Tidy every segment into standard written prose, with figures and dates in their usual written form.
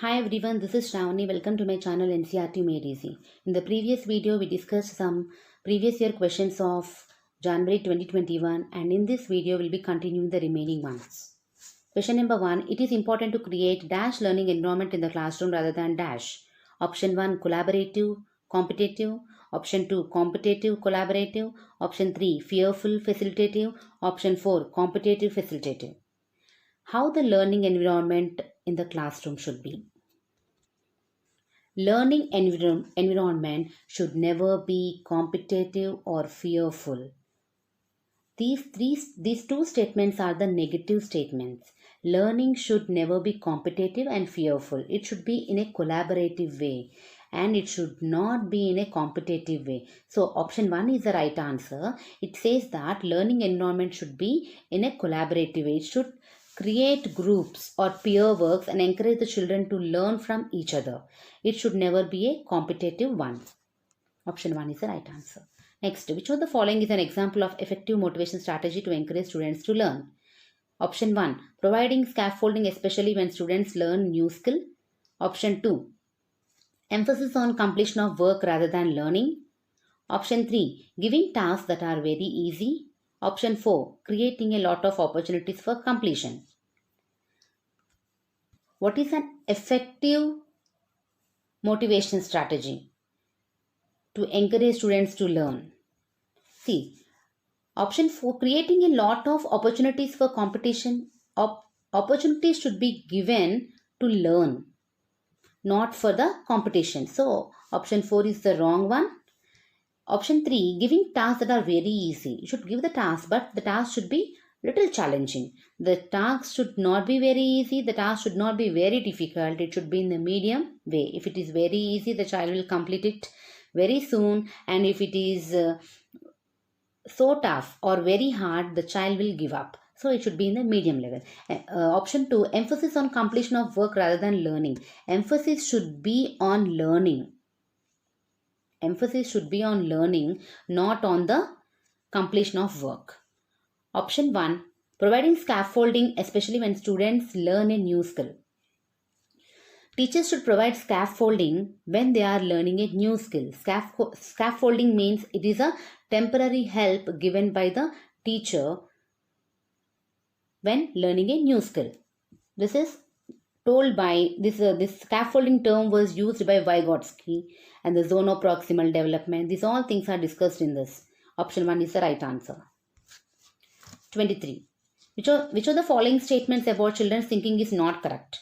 Hi everyone, this is Shravani. Welcome to my channel NCRT Made Easy. In the previous video, we discussed some previous year questions of January 2021, and in this video, we'll be continuing the remaining ones. Question number 1. It is important to create dash learning environment in the classroom rather than dash. Option 1. Collaborative, competitive. Option 2. Competitive, collaborative. Option 3. Fearful, facilitative. Option 4. Competitive, facilitative. How the learning environment in the classroom should be. Learning environment should never be competitive or fearful. These two statements are the negative statements. Learning should never be competitive and fearful. It should be in a collaborative way and it should not be in a competitive way. So option 1 is the right answer. It says that learning environment should be in a collaborative way. It should create groups or peer works and encourage the children to learn from each other. It should never be a competitive one. Option 1 is the right answer. Next, which of the following is an example of effective motivation strategy to encourage students to learn? Option 1. Providing scaffolding especially when students learn new skill. Option 2. Emphasis on completion of work rather than learning. Option 3. Giving tasks that are very easy. Option 4. Creating a lot of opportunities for completion. What is an effective motivation strategy to encourage students to learn? See, option 4, creating a lot of opportunities for competition. Opportunities should be given to learn, not for the competition. So, option 4 is the wrong one. Option 3, giving tasks that are very easy. You should give the task, but the task should be little challenging. The task should not be very easy. The task should not be very difficult. It should be in the medium way. If it is very easy, the child will complete it very soon. And if it is so tough or very hard, the child will give up. So it should be in the medium level. Option 2, emphasis on completion of work rather than learning. Emphasis should be on learning. Emphasis should be on learning, not on the completion of work. Option 1, providing scaffolding especially when students learn a new skill. Teachers should provide scaffolding when they are learning a new skill. Scaffolding means it is a temporary help given by the teacher when learning a new skill. This is told by this scaffolding term was used by Vygotsky and the zonoproximal development. These all things are discussed in this. Option 1 is the right answer. 23. Which of the following statements about children's thinking is not correct?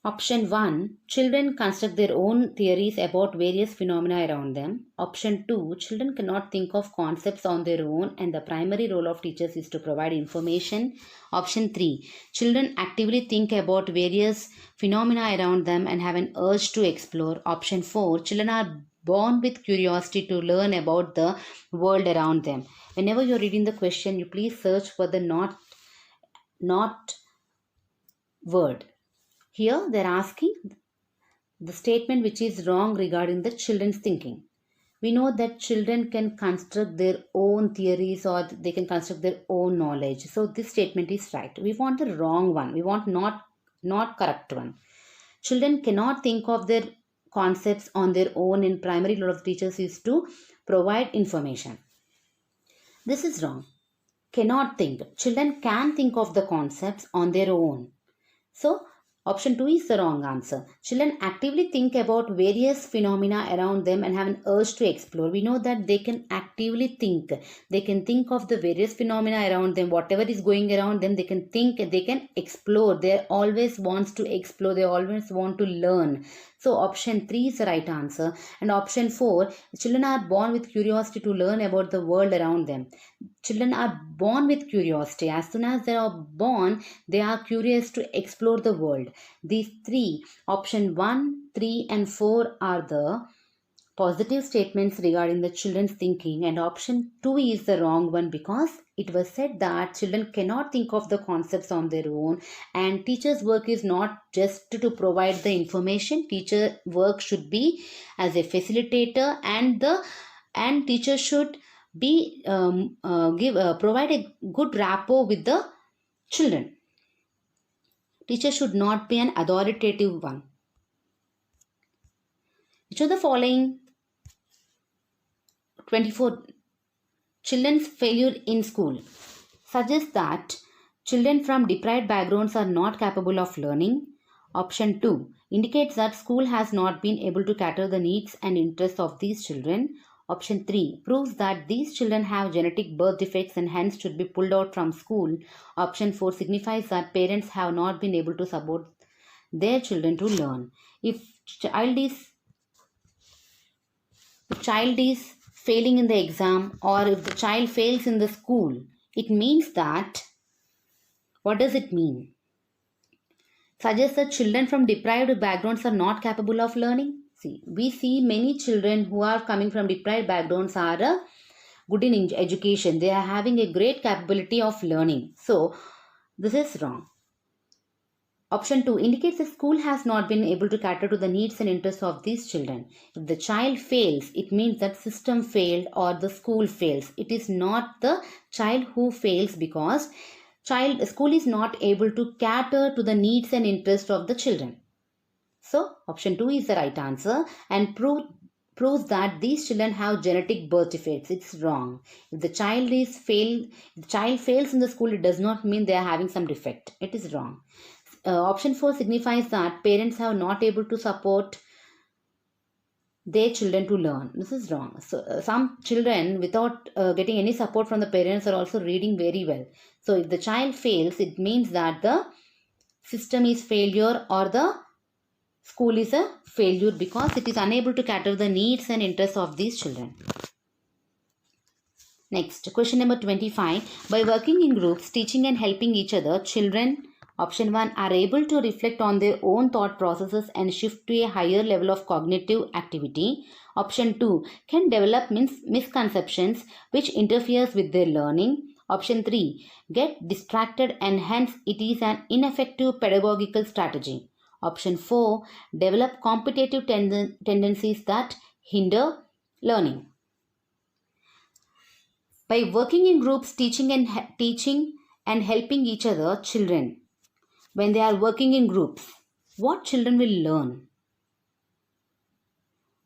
Option 1. Children construct their own theories about various phenomena around them. Option 2. Children cannot think of concepts on their own and the primary role of teachers is to provide information. Option 3. Children actively think about various phenomena around them and have an urge to explore. Option 4. Children are born with curiosity to learn about the world around them. Whenever you are reading the question, you please search for the not word. Here they are asking the statement which is wrong regarding the children's thinking. We know that children can construct their own theories or they can construct their own knowledge. So this statement is right. We want the wrong one. We want not correct one. Children cannot think of their concepts on their own and primary role of teachers is to provide information. This is wrong. Cannot think. Children can think of the concepts on their own. So option 2 is the wrong answer. Children actively think about various phenomena around them and have an urge to explore. We know that they can actively think. They can think of the various phenomena around them. Whatever is going around them, they can think, they can explore. They always want to explore. They always want to learn. So option 3 is the right answer. And option 4, children are born with curiosity to learn about the world around them. Children are born with curiosity. As soon as they are born, they are curious to explore the world. These three, option 1, 3 and 4 are the positive statements regarding the children's thinking, and option 2 is the wrong one because it was said that children cannot think of the concepts on their own and teacher's work is not just to provide the information. Teacher work should be as a facilitator and teacher should be provide a good rapport with the children. Teacher should not be an authoritative one. Which of the following 24 children's failure in school suggests that children from deprived backgrounds are not capable of learning? Option 2 indicates that school has not been able to cater the needs and interests of these children. Option 3 proves that these children have genetic birth defects and hence should be pulled out from school. Option 4 signifies that parents have not been able to support their children to learn. If child is failing in the exam, or if the child fails in the school, it means that, what does it mean? Suggests that children from deprived backgrounds are not capable of learning. See, we see many children who are coming from deprived backgrounds are good in education. They are having a great capability of learning. So, this is wrong. Option 2 indicates the school has not been able to cater to the needs and interests of these children. If the child fails, it means that system failed or the school fails. It is not the child who fails because school is not able to cater to the needs and interests of the children. So, option 2 is the right answer and proves that these children have genetic birth defects. It's wrong. If the child fails in the school, it does not mean they are having some defect. It is wrong. Option 4 signifies that parents have not able to support their children to learn. This is wrong. So, some children without getting any support from the parents are also reading very well. So, if the child fails, it means that the system is failure or the school is a failure because it is unable to cater the needs and interests of these children. Next, question number 25. By working in groups, teaching and helping each other, children, option 1, are able to reflect on their own thought processes and shift to a higher level of cognitive activity. Option 2, can develop misconceptions which interferes with their learning. Option 3, get distracted and hence it is an ineffective pedagogical strategy. Option 4, develop competitive tendencies that hinder learning. By working in groups, teaching and helping each other, children, when they are working in groups, what children will learn?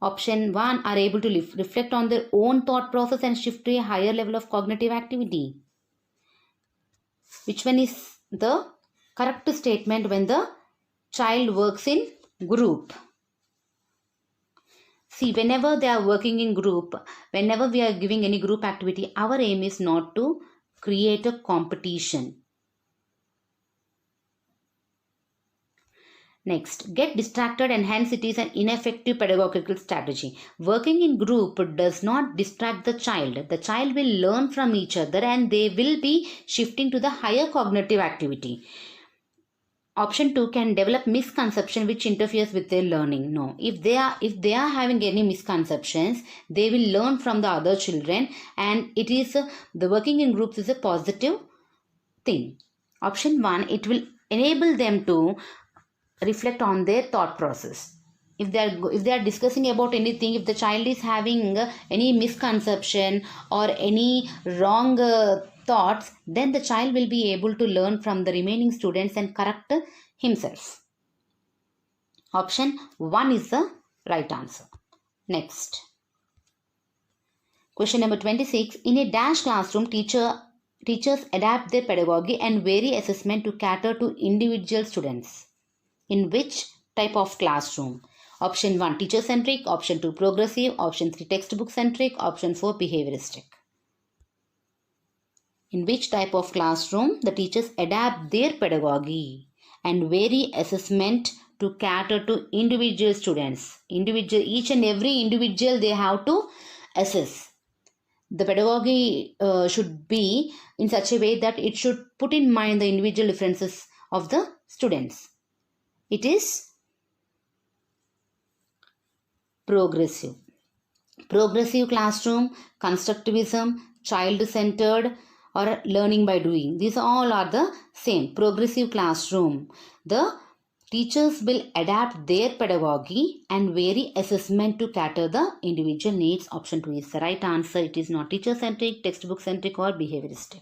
Option 1, are able to reflect on their own thought process and shift to a higher level of cognitive activity. Which one is the correct statement when the child works in group? See, whenever they are working in group, whenever we are giving any group activity, our aim is not to create a competition. Next, get distracted and hence it is an ineffective pedagogical strategy. Working in group does not distract the child. The child will learn from each other and they will be shifting to the higher cognitive activity. Option 2, can develop misconception which interferes with their learning. No, if they are having any misconceptions, they will learn from the other children and it is the working in groups is a positive thing. Option 1, it will enable them to reflect on their thought process. If they are discussing about anything, if the child is having any misconception or any wrong thoughts, then the child will be able to learn from the remaining students and correct himself. Option 1 is the right answer. Next, question number 26. In a dash classroom, teachers adapt their pedagogy and vary assessment to cater to individual students. In which type of classroom? Option 1, teacher-centric. Option 2, progressive. Option 3, textbook-centric. Option 4, behavioristic. In which type of classroom the teachers adapt their pedagogy and vary assessment to cater to individual students. Each and every individual they have to assess. The pedagogy should be in such a way that it should put in mind the individual differences of the students. It is progressive. Progressive classroom, constructivism, child-centered or learning by doing. These all are the same. Progressive classroom. The teachers will adapt their pedagogy and vary assessment to cater the individual needs. Option 2 is the right answer. It is not teacher-centric, textbook-centric or behavioristic.